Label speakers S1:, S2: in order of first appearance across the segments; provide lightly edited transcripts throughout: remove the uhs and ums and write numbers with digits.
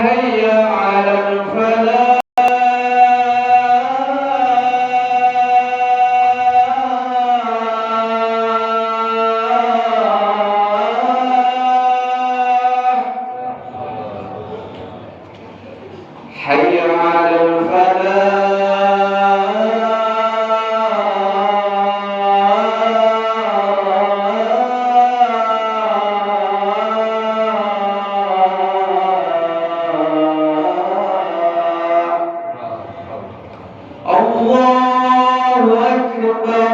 S1: حي على الفلاح حي على الله أكبر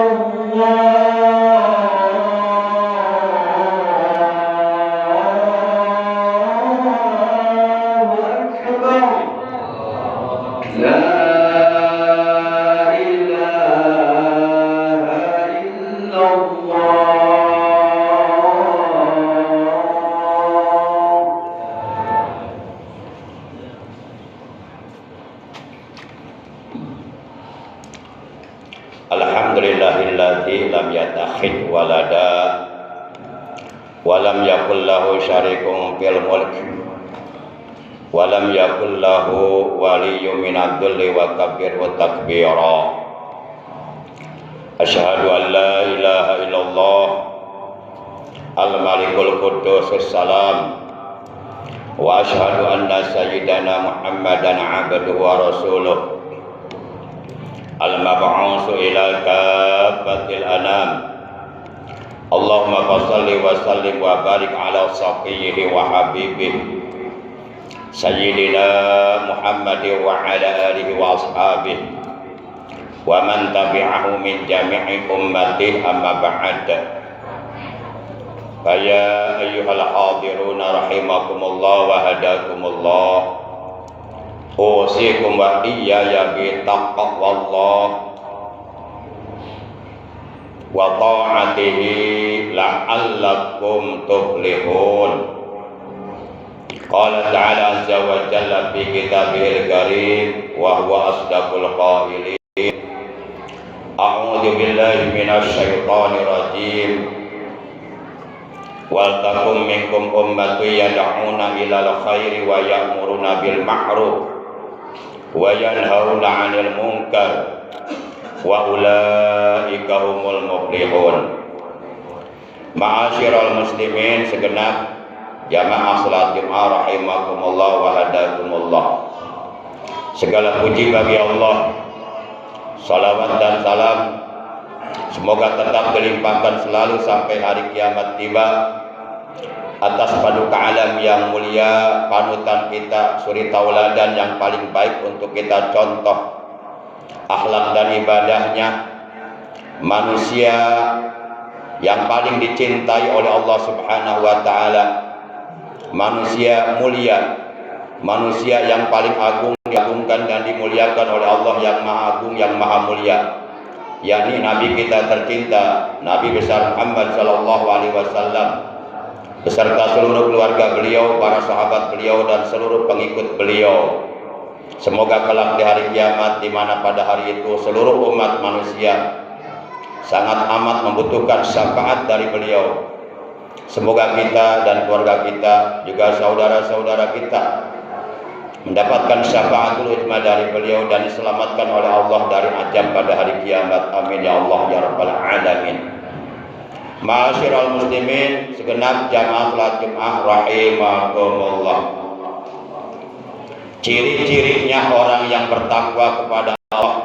S1: الله أكبر لا إله إلا الله
S2: Alhamdulillahilladzi lam yattakhidh walada wa lam yakul lahu syarikun fil mulk wa lam yakul lahu waliyyun minadh dhulli wa kabbirhu takbira. Asyhadu an la ilaha illallah al-malikul quddus salam wa asyhadu anna sayyidana Muhammadan abduhu wa rasuluh al-mab'usu ila kafatil anam. Allahumma fassalli wa sallim wa barik ala safiyyihi wa habibihi sayyidina Muhammadin wa ala alihi wa ashabihi wa man tabi'ahu min jami'i ummatihi amma ba'd. Faya ayyuhal hadiruna rahimakumullah wa hadakumullah, usikum wa iyaya bi taqwallah wa ta'atihi la'allakum tuflihun. Qala ta'ala azza wa jalla fi kitabihil karim wa huwa asdaqul qailin. A'udzu billahi minasy syaithanir rajim. Wal takum minkum ummatun yad'una ilal khairi wa ya'muruna bil ma'ruf wa yanhauna 'anil munkar wa ulaika humul muflihun. Ma'asyiral muslimin segenap jamaah salat Jumat rahimakumullah wa hadakumullah. Segala puji bagi Allah, salawat dan salam semoga tetap dilimpahkan selalu sampai hari kiamat tiba atas paduka alam yang mulia, panutan kita, suri tauladan yang paling baik untuk kita contoh akhlak dan ibadahnya, manusia yang paling dicintai oleh Allah Subhanahu wa taala, manusia mulia, manusia yang paling agung, diagungkan dan dimuliakan oleh Allah yang maha agung, yang maha mulia, yakni Nabi kita tercinta, Nabi besar Muhammad sallallahu alaihi wasallam beserta seluruh keluarga beliau, para sahabat beliau dan seluruh pengikut beliau. Semoga kelak di hari kiamat, di mana pada hari itu seluruh umat manusia sangat amat membutuhkan syafaat dari beliau. Semoga kita dan keluarga kita, juga saudara-saudara kita, mendapatkan syafaatul ujma dari beliau dan diselamatkan oleh Allah dari azab pada hari kiamat. Amin ya Allah ya rabbal alamin. Ma'asyiral muslimin segenap jamaah salat Jumat rahimakumullah. Ciri-cirinya orang yang bertakwa kepada Allah,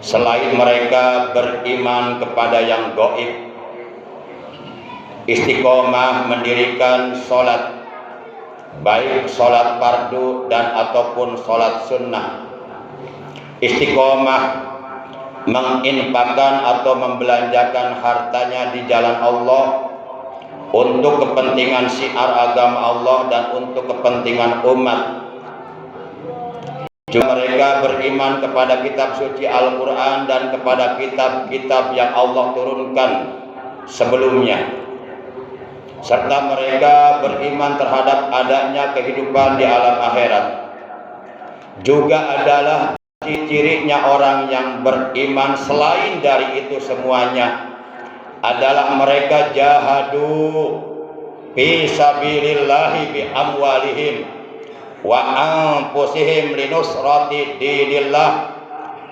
S2: selain mereka beriman kepada yang gaib, istiqomah mendirikan sholat, baik sholat fardu dan ataupun sholat sunnah, istiqomah menginfakkan atau membelanjakan hartanya di jalan Allah untuk kepentingan syiar agama Allah dan untuk kepentingan umat. Juga mereka beriman kepada kitab suci Al-Quran dan kepada kitab-kitab yang Allah turunkan sebelumnya, serta mereka beriman terhadap adanya kehidupan di alam akhirat. Juga adalah ciri-cirinya orang yang beriman selain dari itu semuanya adalah mereka jahadu fi sabilillahi bi amwalihim wa anfusihim linusrati dinillah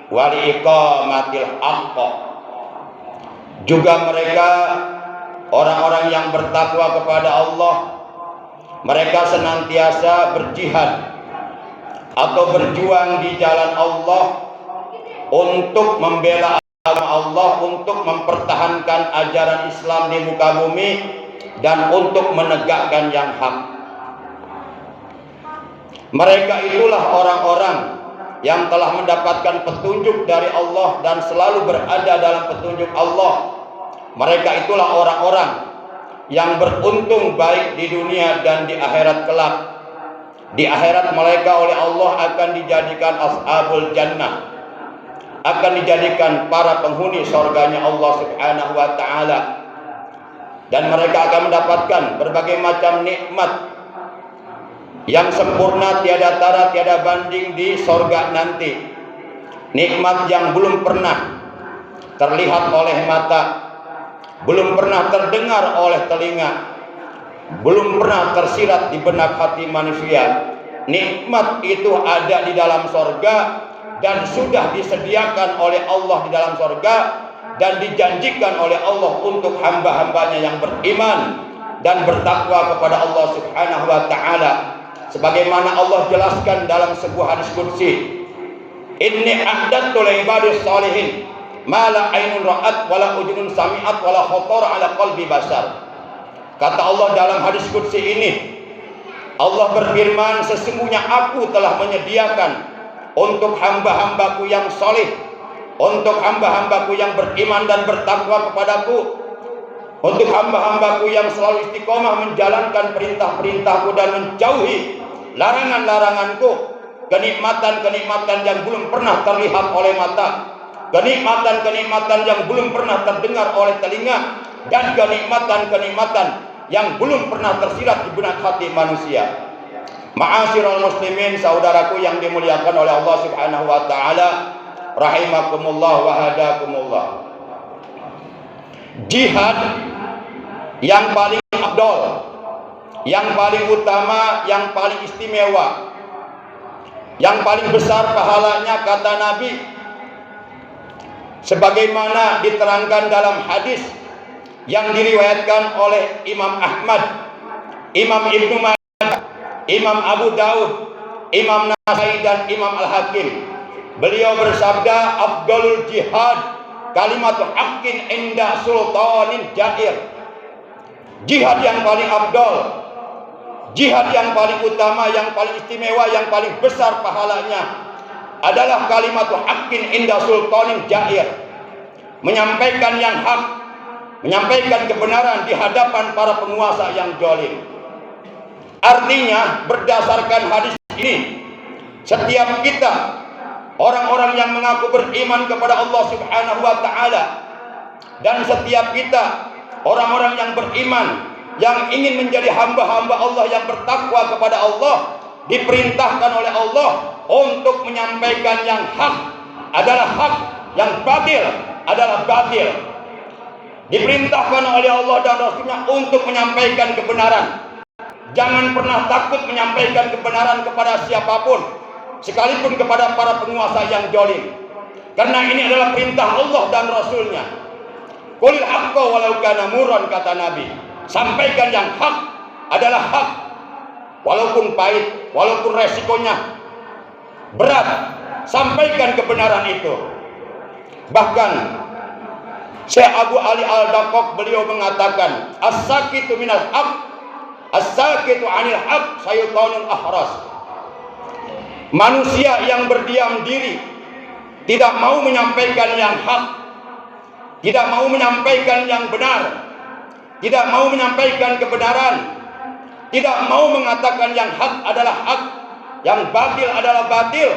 S2: wa liiqamatil haqq. Juga mereka orang-orang yang bertakwa kepada Allah, mereka senantiasa berjihad atau berjuang di jalan Allah untuk membela agama Allah, untuk mempertahankan ajaran Islam di muka bumi dan untuk menegakkan yang hak. Mereka itulah orang-orang yang telah mendapatkan petunjuk dari Allah dan selalu berada dalam petunjuk Allah. Mereka itulah orang-orang yang beruntung baik di dunia dan di akhirat kelak. Di akhirat mereka oleh Allah akan dijadikan ashabul jannah, akan dijadikan para penghuni surganya Allah Subhanahu wa taala, dan mereka akan mendapatkan berbagai macam nikmat yang sempurna, tiada tara tiada banding di surga nanti. Nikmat yang belum pernah terlihat oleh mata, belum pernah terdengar oleh telinga, belum pernah tersirat di benak hati manusia. Nikmat itu ada di dalam surga dan sudah disediakan oleh Allah di dalam surga dan dijanjikan oleh Allah untuk hamba-hambanya yang beriman dan bertakwa kepada Allah Subhanahu wa taala. Sebagaimana Allah jelaskan dalam sebuah hadis qudsi, inni a'dadtu li ibadis shalihin ma la ainun ra'at wala udhunun sami'at wala khatara ala qalbi bashar. Kata Allah dalam hadis qudsi ini, Allah berfirman, sesungguhnya aku telah menyediakan untuk hamba-hambaku yang saleh, untuk hamba-hambaku yang beriman dan bertakwa kepadaku, untuk hamba-hambaku yang selalu istiqomah menjalankan perintah-perintahku dan menjauhi larangan-laranganku, kenikmatan-kenikmatan yang belum pernah terlihat oleh mata, kenikmatan-kenikmatan yang belum pernah terdengar oleh telinga, dan kenikmatan-kenikmatan yang belum pernah tersirat di benak hati manusia. Ma'asyiral muslimin, saudaraku yang dimuliakan oleh Allah Subhanahu wa taala, rahimakumullah wa hadakumullah. Jihad yang paling afdal, yang paling utama, yang paling istimewa, yang paling besar pahalanya, kata Nabi, sebagaimana diterangkan dalam hadis yang diriwayatkan oleh Imam Ahmad, Imam Ibnu Majah, Imam Abu Daud, Imam Nasai dan Imam Al-Hakim. Beliau bersabda, afdalul jihad kalimatul haqqin inda sultanin jair. Jihad yang paling afdal, jihad yang paling utama, yang paling istimewa, yang paling besar pahalanya adalah kalimatul haqqin inda sultanin jair. Menyampaikan yang hak, menyampaikan kebenaran di hadapan para penguasa yang zalim. Artinya, berdasarkan hadis ini, setiap kita, orang-orang yang mengaku beriman kepada Allah Subhanahu wa taala, dan setiap kita, orang-orang yang beriman yang ingin menjadi hamba-hamba Allah yang bertakwa kepada Allah, diperintahkan oleh Allah untuk menyampaikan yang hak adalah hak, yang batil adalah batil. Diperintahkan oleh Allah dan Rasulnya untuk menyampaikan kebenaran. Jangan pernah takut menyampaikan kebenaran kepada siapapun, sekalipun kepada para penguasa yang zalim, karena ini adalah perintah Allah dan Rasulnya. Qulil haqqa walau kana murran, kata Nabi. Sampaikan yang hak adalah hak, walaupun pahit, walaupun resikonya berat. Sampaikan kebenaran itu. Bahkan Syekh Abu Ali Al-Daqqaq beliau mengatakan, as-sakitu minal haq, as-sakitu anil haq syaitanul ahras. Manusia yang berdiam diri, tidak mau menyampaikan yang hak, tidak mau menyampaikan yang benar, tidak mau menyampaikan kebenaran, tidak mau mengatakan yang hak adalah hak, yang batil adalah batil,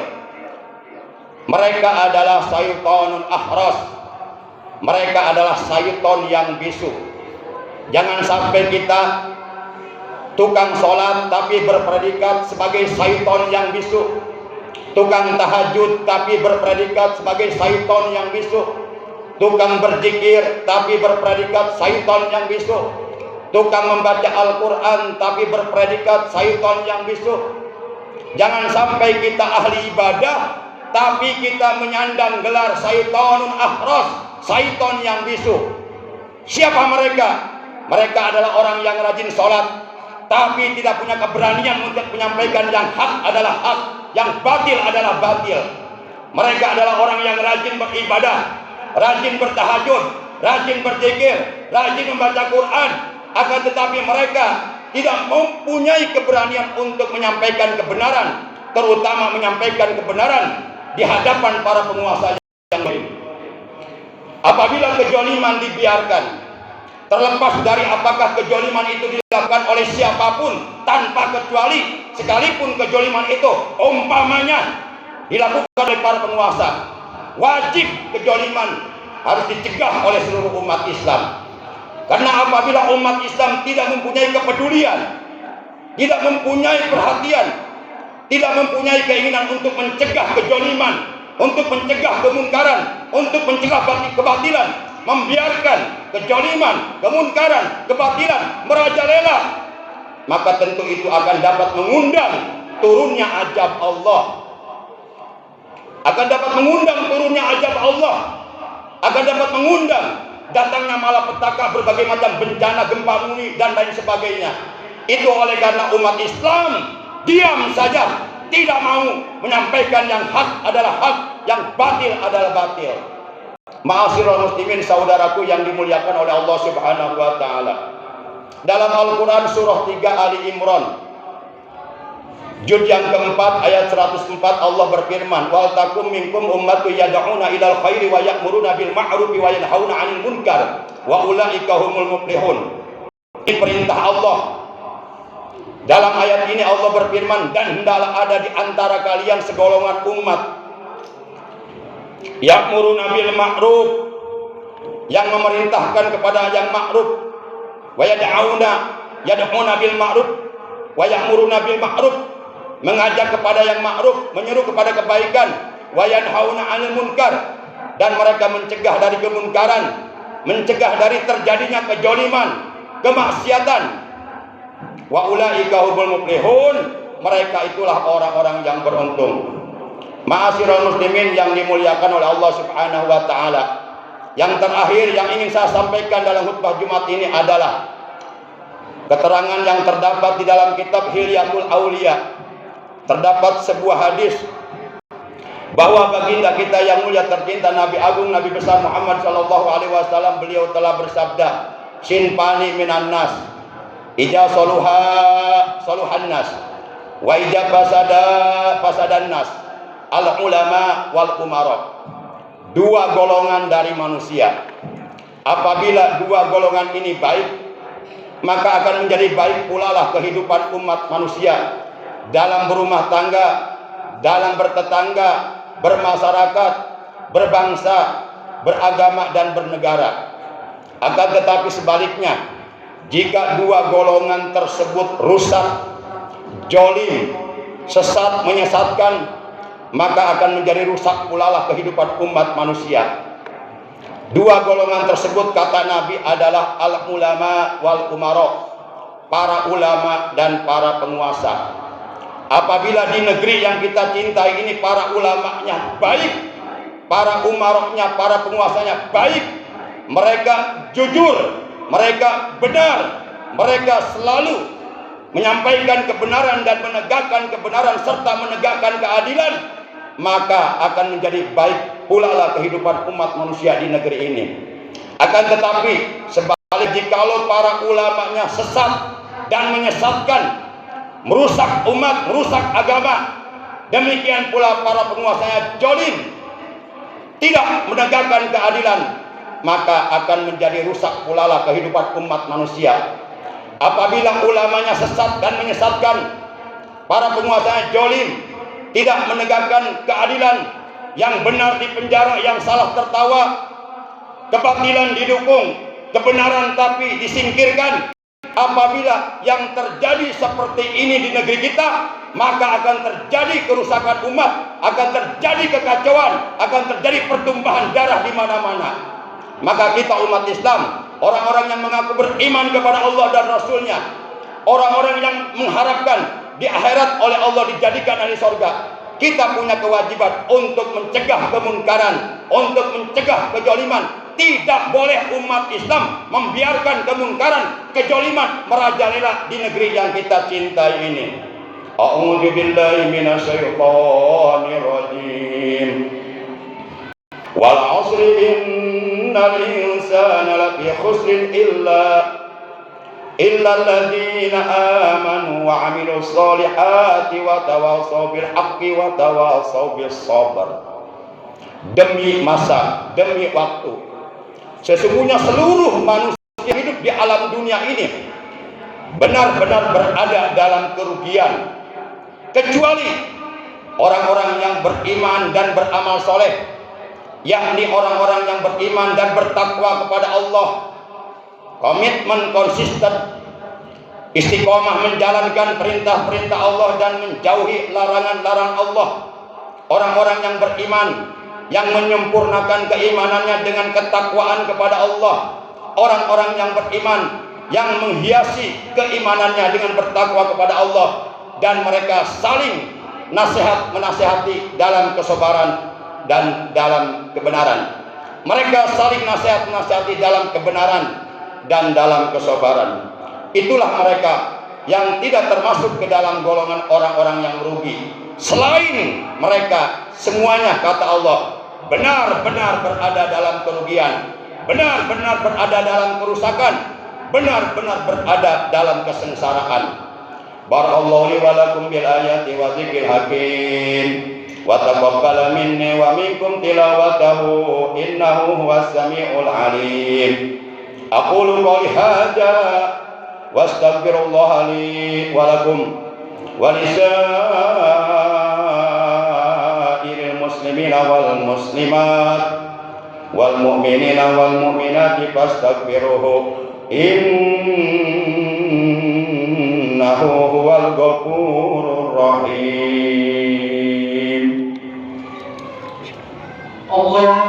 S2: mereka adalah syaitanul ahras. Mereka adalah syaitan yang bisu. Jangan sampai kita tukang sholat tapi berpredikat sebagai syaitan yang bisu, tukang tahajud tapi berpredikat sebagai syaitan yang bisu, tukang berzikir tapi berpredikat syaitan yang bisu, tukang membaca Al-Quran tapi berpredikat syaitan yang bisu. Jangan sampai kita ahli ibadah tapi kita menyandang gelar syaitonun ahras, syaiton yang bisu. Siapa mereka? Mereka adalah orang yang rajin sholat tapi tidak punya keberanian untuk menyampaikan yang hak adalah hak, yang batil adalah batil. Mereka adalah orang yang rajin beribadah, rajin bertahajud, rajin berzikir, rajin membaca Quran, akan tetapi mereka tidak mempunyai keberanian untuk menyampaikan kebenaran, terutama menyampaikan kebenaran di hadapan para penguasa yang lain. Apabila kezaliman dibiarkan, terlepas dari apakah kezaliman itu dilakukan oleh siapapun tanpa kecuali, sekalipun kezaliman itu umpamanya dilakukan oleh para penguasa, wajib kezaliman harus dicegah oleh seluruh umat Islam. Karena apabila umat Islam tidak mempunyai kepedulian, tidak mempunyai perhatian, tidak mempunyai keinginan untuk mencegah kezaliman, untuk mencegah kemungkaran, untuk mencegah kebatilan, membiarkan kezaliman, kemungkaran, kebatilan merajalela, maka tentu itu akan dapat mengundang turunnya azab Allah. Akan dapat mengundang turunnya azab Allah, akan dapat mengundang datangnya malapetaka, berbagai macam bencana, gempa bumi dan lain sebagainya. Itu oleh karena umat Islam diam saja, tidak mau menyampaikan yang hak adalah hak, yang batil adalah batil. Ma'asyiral muslimin, saudaraku yang dimuliakan oleh Allah Subhanahu wa taala. Dalam Al-Qur'an surah 3 Ali Imran juz yang keempat ayat 104, Allah berfirman, wal takum minkum ummatu yad'una ilal khairi wa ya'muruna bil ma'rufi wa yanhauna 'anil munkar wa ulaika humul muflihun. Ini perintah Allah. Dalam ayat ini Allah berfirman, dan hendaklah ada di antara kalian segolongan umat ya'muruna bil ma'ruf, yang memerintahkan kepada yang ma'ruf, wa yad'una bil ma'ruf wa ya'muruna bil ma'ruf, mengajak kepada yang ma'ruf, menyeru kepada kebaikan, wa yanhauna 'anil munkar, dan mereka mencegah dari kemunkaran, mencegah dari terjadinya kezaliman, kemaksiatan. Wa ulaika humul muflihun, mereka itulah orang-orang yang beruntung. Ma'asyiral muslimin yang dimuliakan oleh Allah Subhanahu wa taala. Yang terakhir yang ingin saya sampaikan dalam khutbah Jumat ini adalah keterangan yang terdapat di dalam kitab Hilyatul Auliya. Terdapat sebuah hadis bahwa baginda kita yang mulia tercinta, Nabi Agung, Nabi besar Muhammad sallallahu alaihi wasallam, beliau telah bersabda, sinpani minan nas, ija soluhan nas, wa ija fasadan nas, al ulama wal umara. Dua golongan dari manusia. Apabila dua golongan ini baik, maka akan menjadi baik pula lah kehidupan umat manusia dalam berumah tangga, dalam bertetangga, bermasyarakat, berbangsa, beragama dan bernegara. Akan tetapi sebaliknya, jika dua golongan tersebut rusak, jolim, sesat, menyesatkan, maka akan menjadi rusak pula lah kehidupan umat manusia. Dua golongan tersebut, kata Nabi, adalah al-ulama wal umara, para ulama dan para penguasa. Apabila di negeri yang kita cintai ini para ulamanya baik, para umaroknya, para penguasanya baik, mereka jujur, mereka benar, mereka selalu menyampaikan kebenaran dan menegakkan kebenaran serta menegakkan keadilan, maka akan menjadi baik pula lah kehidupan umat manusia di negeri ini. Akan tetapi sebaliknya, jikalau para ulamanya sesat dan menyesatkan, merusak umat, merusak agama, demikian pula para penguasanya jolim, tidak menegakkan keadilan, maka akan menjadi rusak pula lah kehidupan umat manusia. Apabila ulamanya sesat dan menyesatkan, para penguasanya jolim, tidak menegakkan keadilan, yang benar dipenjara, yang salah tertawa, kebatilan didukung, kebenaran tapi disingkirkan. Apabila yang terjadi seperti ini di negeri kita, maka akan terjadi kerusakan umat, akan terjadi kekacauan, akan terjadi pertumpahan darah di mana-mana. Maka kita umat Islam, orang-orang yang mengaku beriman kepada Allah dan Rasulnya, orang-orang yang mengharapkan di akhirat oleh Allah dijadikan ahli surga. Kita punya kewajiban untuk mencegah kemungkaran, untuk mencegah kejoliman. Tidak boleh umat Islam membiarkan kemungkaran, kejoliman merajalela di negeri yang kita cintai ini. A'udzu billahi minasyaitonir rajim. Wal 'asri innal insana lafi khusrin illa alladzina amanu wa 'amilus solihati wa tawassaw bil haqqi wa tawassaw bis sabr. Demi masa, demi waktu, sesungguhnya seluruh manusia hidup di alam dunia ini benar-benar berada dalam kerugian, kecuali orang-orang yang beriman dan beramal soleh, yakni orang-orang yang beriman dan bertakwa kepada Allah, komitmen konsisten, istiqomah menjalankan perintah-perintah Allah dan menjauhi larangan-larangan Allah. Orang-orang yang beriman, yang menyempurnakan keimanannya dengan ketakwaan kepada Allah. Orang-orang yang beriman, yang menghiasi keimanannya dengan bertakwa kepada Allah, dan mereka saling menasihati dalam kesabaran dan dalam kebenaran. Mereka saling menasihati dalam kebenaran dan dalam kesabaran. Itulah mereka yang tidak termasuk ke dalam golongan orang-orang yang rugi. Selain mereka, semuanya kata Allah benar-benar berada dalam kerugian, benar-benar berada dalam kerusakan, benar-benar berada dalam kesengsaraan. Barakallahu li wa lakum bil ayati wa dzikril hakim. Wa taqabbal minni wa minkum tilawatahu innahu huwas samiul alim. Aqulu qawli hadza wa astaghfirullah li wa lakum wa lisairil muslimina wal muslimat wal mu'minina wal mu'minati fastaghfiruhu innahu huwal ghafurur rahim.
S1: Allah